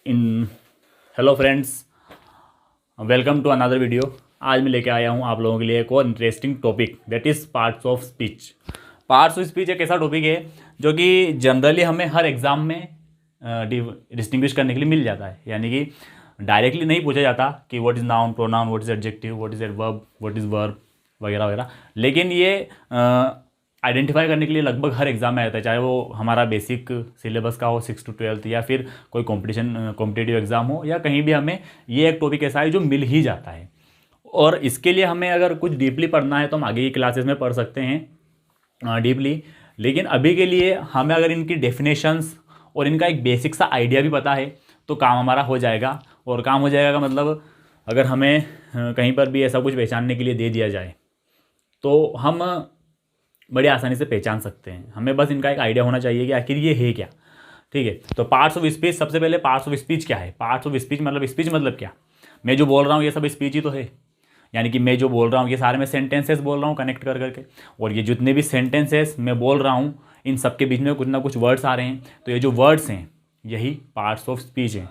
In hello friends, welcome to another video. आज मैं लेके आया हूँ आप लोगों के लिए एक और interesting topic, that is parts of speech. Parts of speech एक ऐसा टॉपिक है जो कि जनरली हमें हर एग्ज़ाम में डिस्टिंग्विश करने के लिए मिल जाता है। यानी कि डायरेक्टली नहीं पूछा जाता कि what is noun, pronoun, what is adjective, what is adverb, what is verb वगैरह वगैरह। लेकिन ये आइडेंटिफाई करने के लिए लगभग हर एग्ज़ाम में आता है, चाहे वो हमारा बेसिक सिलेबस का हो 6 to 12 या फिर कोई कॉम्पिटिटिव एग्ज़ाम हो, या कहीं भी हमें ये एक टॉपिक ऐसा है जो मिल ही जाता है। और इसके लिए हमें अगर कुछ डीपली पढ़ना है तो हम आगे की क्लासेस में पढ़ सकते हैं डीपली। लेकिन अभी के लिए हमें अगर इनकी डेफिनेशंस और इनका एक बेसिक सा आइडिया भी पता है तो काम हमारा हो जाएगा। और काम हो जाएगा का मतलब, अगर हमें कहीं पर भी ऐसा कुछ पहचानने के लिए दे दिया जाए तो हम बड़ी आसानी से पहचान सकते हैं। हमें बस इनका एक आइडिया होना चाहिए कि आखिर ये है क्या। ठीक है, तो पार्ट्स ऑफ स्पीच, सबसे पहले पार्ट्स ऑफ स्पीच क्या है। पार्ट्स ऑफ स्पीच मतलब क्या, मैं जो बोल रहा हूँ ये सब स्पीच ही तो है। यानी कि मैं जो बोल रहा हूँ ये सारे मैं सेंटेंसेस बोल रहा हूँ कनेक्ट कर करके, और ये जितने भी सेंटेंसेस मैं बोल रहा हूँ इन सब के बीच में कुछ ना कुछ वर्ड्स आ रहे हैं। तो ये जो वर्ड्स हैं यही पार्ट्स ऑफ स्पीच हैं।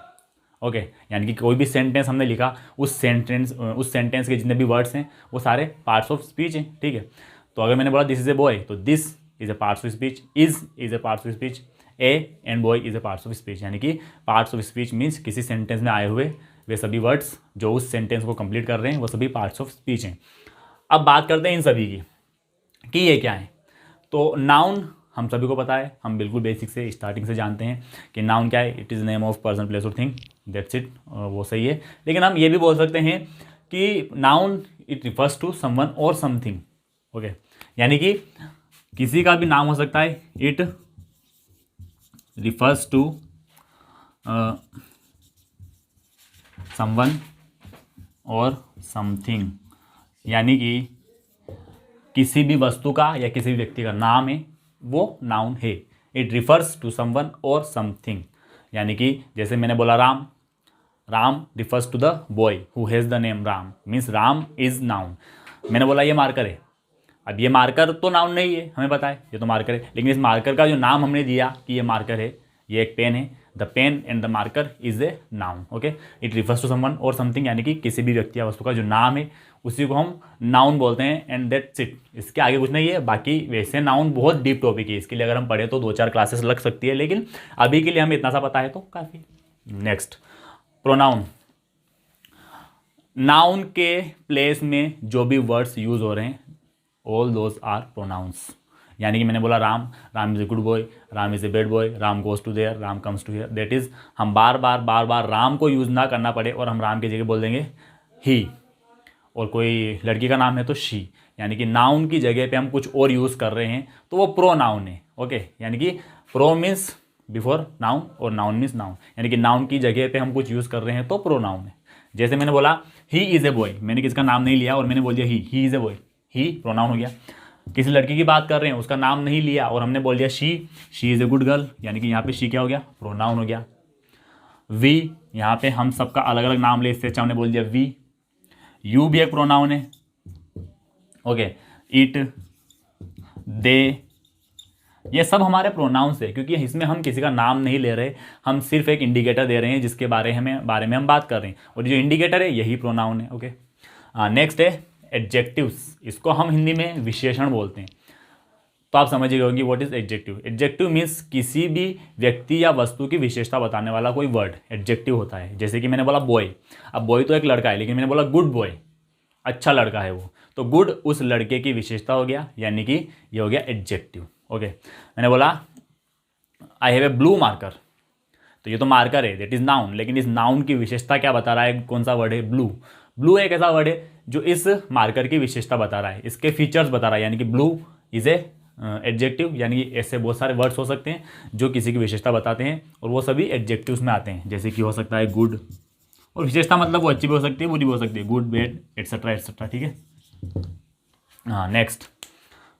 ओके, यानी कि कोई भी सेंटेंस हमने लिखा, उस सेंटेंस के जितने भी वर्ड्स हैं वो सारे पार्ट्स ऑफ स्पीच हैं। ठीक है, तो अगर मैंने बोला दिस इज़ ए बॉय, तो this is a parts of speech, is a parts of speech, A and boy is a parts of speech. यानी कि पार्ट्स ऑफ स्पीच मीन्स किसी सेंटेंस में आए हुए वे सभी वर्ड्स जो उस सेंटेंस को कंप्लीट कर रहे हैं वो सभी पार्ट्स ऑफ स्पीच हैं। अब बात करते हैं इन सभी की कि ये क्या है। तो नाउन हम सभी को पता है, हम बिल्कुल बेसिक से स्टार्टिंग से जानते हैं कि नाउन क्या है। It is name of person, place और थिंग, दैट्स इट, वो सही है। लेकिन हम ये भी बोल सकते हैं कि noun it refers to someone और समथिंग। ओके, यानी कि किसी का भी नाम हो सकता है। इट रिफर्स टू समवन और समथिंग, यानी कि किसी भी वस्तु का या किसी भी व्यक्ति का नाम है वो नाउन है। इट रिफर्स टू समवन और समथिंग, यानी कि जैसे मैंने बोला Ram, Ram refers to the boy who has the name Ram, means Ram is noun. मैंने बोला ये मार्कर है, अब ये मार्कर तो नाउन नहीं है, हमें पता है ये तो मार्कर है, लेकिन इस मार्कर का जो नाम हमने दिया कि ये मार्कर है, ये एक पेन है, the pen and the marker is a noun. Okay, it refers to someone और समथिंग, यानी कि किसी भी व्यक्ति या वस्तु का जो नाम है उसी को हम नाउन बोलते हैं, एंड दैट्स इट। इसके आगे कुछ नहीं है। बाकी वैसे नाउन बहुत डीप टॉपिक है, इसके लिए अगर हम पढ़े तो 2-4 क्लासेस लग सकती है, लेकिन अभी के लिए हमें इतना सा पता है तो काफ़ी। Next, pronoun. नाउन के प्लेस में जो भी वर्ड्स यूज हो रहे हैं ऑल दोज आर प्रोनाउंस। यानी कि मैंने बोला Ram, Ram is a good boy, Ram is a bad boy, Ram goes to there, Ram comes to here. That is हम बार बार राम को यूज़ ना करना पड़े और हम राम की जगह बोल देंगे ही। और कोई लड़की का नाम है तो शी, यानी कि नाउन की जगह पे हम कुछ और यूज़ कर रहे हैं तो वो प्रो नाउन है। ओके, यानी कि प्रो मीन्स बिफोर नाउन और नाउन मीन्स नाउन, यानी कि नाउन की जगह पे हम कुछ यूज़ कर रहे हैं तो प्रो नाउन है। जैसे मैंने बोला ही इज़ ए बॉय, मैंने किसका नाम नहीं लिया और मैंने बोल दिया he is a boy, he pronoun हो गया। किसी लड़की की बात कर रहे हैं, उसका नाम नहीं लिया और हमने बोल दिया she is a good girl, यानी कि यहाँ पे शी क्या हो गया, प्रोनाउन हो गया। वी, यहाँ पे हम सबका अलग अलग नाम ले, इससे अच्छा हमने बोल दिया वी। यू भी एक प्रोनाउन है। ओके, इट, दे, ये सब हमारे प्रोनाउंस है, क्योंकि इसमें हम किसी का नाम नहीं ले रहे, हम सिर्फ एक इंडिकेटर दे रहे हैं जिसके बारे में हम बात कर रहे हैं, और जो इंडिकेटर है यही प्रोनाउन है। ओके, नेक्स्ट है एडजेक्टिव्स। इसको हम हिंदी में विशेषण बोलते हैं। तो आप समझ गए होंगे what is adjective. Adjective means किसी भी व्यक्ति या वस्तु की विशेषता बताने वाला कोई वर्ड एडजेक्टिव होता है। जैसे कि मैंने बोला बॉय, अब बॉय तो एक लड़का है, लेकिन मैंने बोला गुड बॉय, अच्छा लड़का है वो, तो गुड उस लड़के की विशेषता हो गया, यानी कि ये हो गया एडजेक्टिव। ओके, मैंने बोला I have a blue marker, तो ये तो मार्कर है, दैट इज नाउन, लेकिन इस नाउन की विशेषता क्या बता रहा है, कौन सा वर्ड है, ब्लू। ब्लू एक ऐसा वर्ड है जो इस मार्कर की विशेषता बता रहा है, इसके फीचर्स बता रहा है, यानी कि ब्लू इज ए एडजेक्टिव। यानी कि ऐसे बहुत सारे वर्ड्स हो सकते हैं जो किसी की विशेषता बताते हैं और वो सभी एडजेक्टिव्स में आते हैं। जैसे कि हो सकता है गुड, और विशेषता मतलब वो अच्छी भी हो सकती है बुरी भी हो सकती है, गुड, बैड, एटसेट्रा एटसेट्रा। ठीक है, हाँ। Next,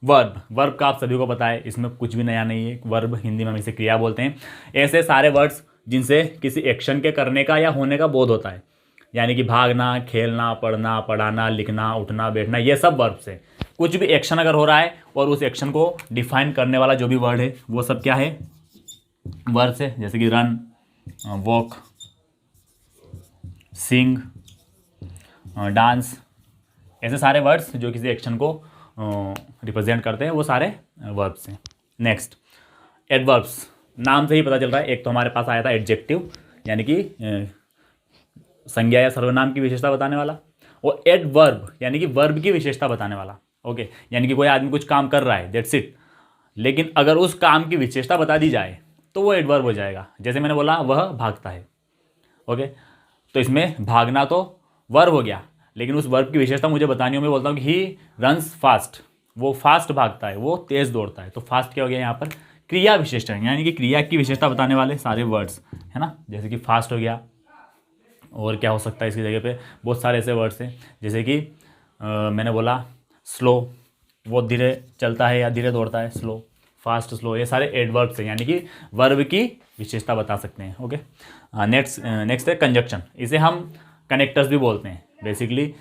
verb. वर्ब का आप सभी को पता है, इसमें कुछ भी नया नहीं है। वर्ब हिंदी में हम इसे क्रिया बोलते हैं। ऐसे सारे वर्ड्स जिनसे किसी एक्शन के करने का या होने का बोध होता है, यानी कि भागना, खेलना, पढ़ना, पढ़ाना, लिखना, उठना, बैठना, ये सब वर्ब से कुछ भी एक्शन अगर हो रहा है और उस एक्शन को डिफाइन करने वाला जो भी वर्ड है वो सब क्या है, वर्ब से। जैसे कि रन, वॉक, सिंग, डांस, ऐसे सारे वर्ड्स जो किसी एक्शन को रिप्रेजेंट करते हैं वो सारे वर्ब्स हैं। नेक्स्ट एडवर्ब्स, नाम से ही पता चल रहा है। एक तो हमारे पास आया था एडजेक्टिव यानी कि संज्ञा या सर्वनाम की विशेषता बताने वाला, और एडवर्ब यानी कि वर्ब की विशेषता बताने वाला। ओके, यानी कि कोई आदमी कुछ काम कर रहा है, दैट्स इट, लेकिन अगर उस काम की विशेषता बता दी जाए तो वो एडवर्ब हो जाएगा। जैसे मैंने बोला वह भागता है। ओके, तो इसमें भागना तो वर्ब हो गया, लेकिन उस वर्ब की विशेषता मुझे बतानी हो, मैं बोलता हूँ कि ही रन्स फास्ट, वो फास्ट भागता है, वो तेज दौड़ता है। तो फास्ट क्या हो गया यहाँ पर, क्रिया विशेषण, यानी कि क्रिया की विशेषता बताने वाले सारे वर्ड्स, है ना। जैसे कि फास्ट हो गया, और क्या हो सकता है इसकी जगह पे, बहुत सारे ऐसे वर्ड्स हैं जैसे कि मैंने बोला स्लो, वो धीरे चलता है या धीरे दौड़ता है, स्लो, फास्ट, स्लो, ये सारे एडवर्ब्स हैं, यानी कि वर्ब की विशेषता बता सकते हैं। ओके, नेक्स्ट है कंजक्शन, इसे हम कनेक्टर्स भी बोलते हैं। बेसिकली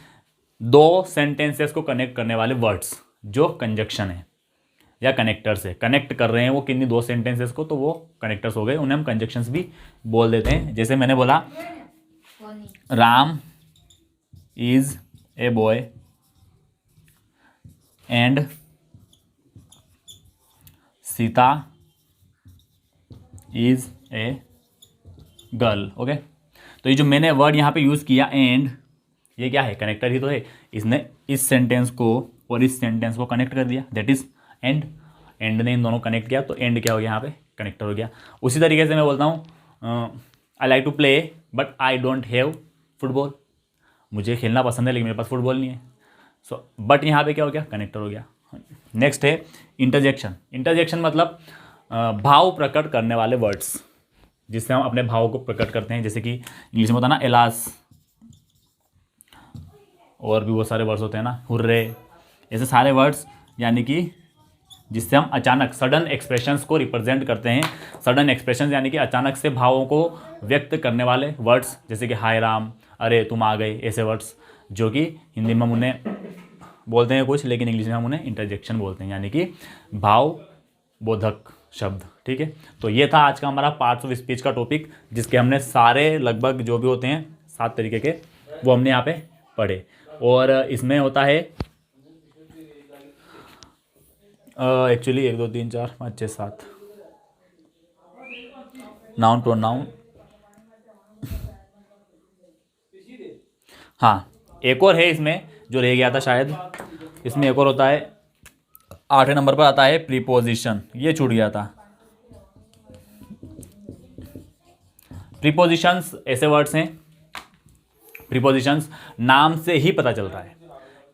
दो सेंटेंसेस को कनेक्ट करने वाले वर्ड्स जो कंजक्शन है या कनेक्टर्स है, कनेक्ट कर रहे हैं वो किन्हीं दो सेंटेंसेस को, तो वो कनेक्टर्स हो गए, उन्हें हम कंजक्शंस भी बोल देते हैं। जैसे मैंने बोला Ram is a boy and Sita is a girl. Okay, तो ये जो मैंने वर्ड यहाँ पे यूज़ किया एंड, ये क्या है, कनेक्टर ही तो है। इसने इस सेंटेंस को और इस सेंटेंस को कनेक्ट कर दिया, दैट इज एंड। एंड ने इन दोनों कनेक्ट किया तो एंड क्या हो गया, यहाँ पे कनेक्टर हो गया। उसी तरीके से मैं बोलता हूँ I like to play but I don't have football, मुझे खेलना पसंद है लेकिन मेरे पास फुटबॉल नहीं है। सो बट यहाँ पे क्या हो गया, कनेक्टर हो गया। नेक्स्ट है इंटरजेक्शन। इंटरजेक्शन मतलब भाव प्रकट करने वाले वर्ड्स, जिससे हम अपने भाव को प्रकट करते हैं। जैसे कि इंग्लिश में होता है ना एलास, और भी बहुत सारे वर्ड्स होते हैं ना, हुर्रे, ऐसे सारे वर्ड्स, यानी कि जिससे हम अचानक सडन एक्सप्रेशंस को रिप्रेजेंट करते हैं। सडन एक्सप्रेशंस यानी कि अचानक से भावों को व्यक्त करने वाले वर्ड्स, जैसे कि हाय राम, अरे तुम आ गए, ऐसे वर्ड्स जो कि हिंदी में हम उन्हें बोलते हैं कुछ, लेकिन इंग्लिश में हम उन्हें इंटरजेक्शन बोलते हैं, यानी कि भाव बोधक शब्द। ठीक है, तो ये था आज का हमारा पार्ट्स ऑफ स्पीच का टॉपिक, जिसके हमने सारे लगभग जो भी होते हैं 7 तरीके के वो हमने यहाँ पे पढ़े। और इसमें होता है एक्चुअली 1 2 3 4 5 6 7 नाउन प्रोनाउन। हाँ, एक और है इसमें जो रह गया था शायद, इसमें एक और होता है 8वें नंबर पर आता है प्रीपोजिशन, ये छूट गया था। प्रीपोजिशंस ऐसे वर्ड्स हैं, प्रीपोजिशंस नाम से ही पता चल रहा है,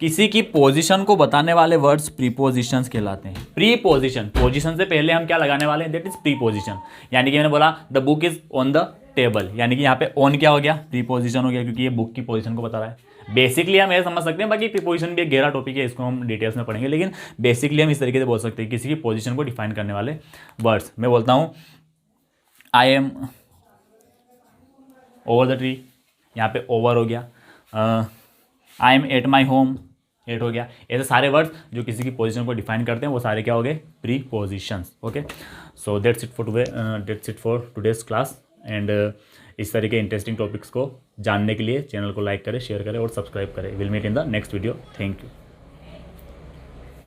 किसी की पोजीशन को बताने वाले वर्ड्स प्रीपोजिशंस कहलाते हैं। प्रीपोजिशन, पोजीशन से पहले हम क्या लगाने वाले हैं, दैट इज प्रीपोजिशन। यानी कि मैंने बोला the book is on the table, यानी कि यहाँ पे ऑन क्या हो गया, प्रीपोजिशन हो गया, क्योंकि ये बुक की पोजीशन को बता रहा है। बेसिकली हम ये समझ सकते हैं, बाकी प्रीपोजिशन भी एक गहरा टॉपिक है, इसको हम डिटेल्स में पढ़ेंगे, लेकिन बेसिकली हम इस तरीके से बोल सकते हैं किसी की पोजीशन को डिफाइन करने वाले वर्ड्स। मैं बोलता हूँ I am over the tree, यहाँ पे ओवर हो गया। I am at my home, at हो गया। ऐसे सारे वर्ड्स जो किसी की पोजीशन को डिफाइन करते हैं वो सारे क्या हो गए, prepositions. Okay, so that's it for today, that's it for today's class. And इस तरह के इंटरेस्टिंग टॉपिक्स को जानने के लिए चैनल को लाइक करें, शेयर करें और सब्सक्राइब करें। Will meet in the next video. Thank you.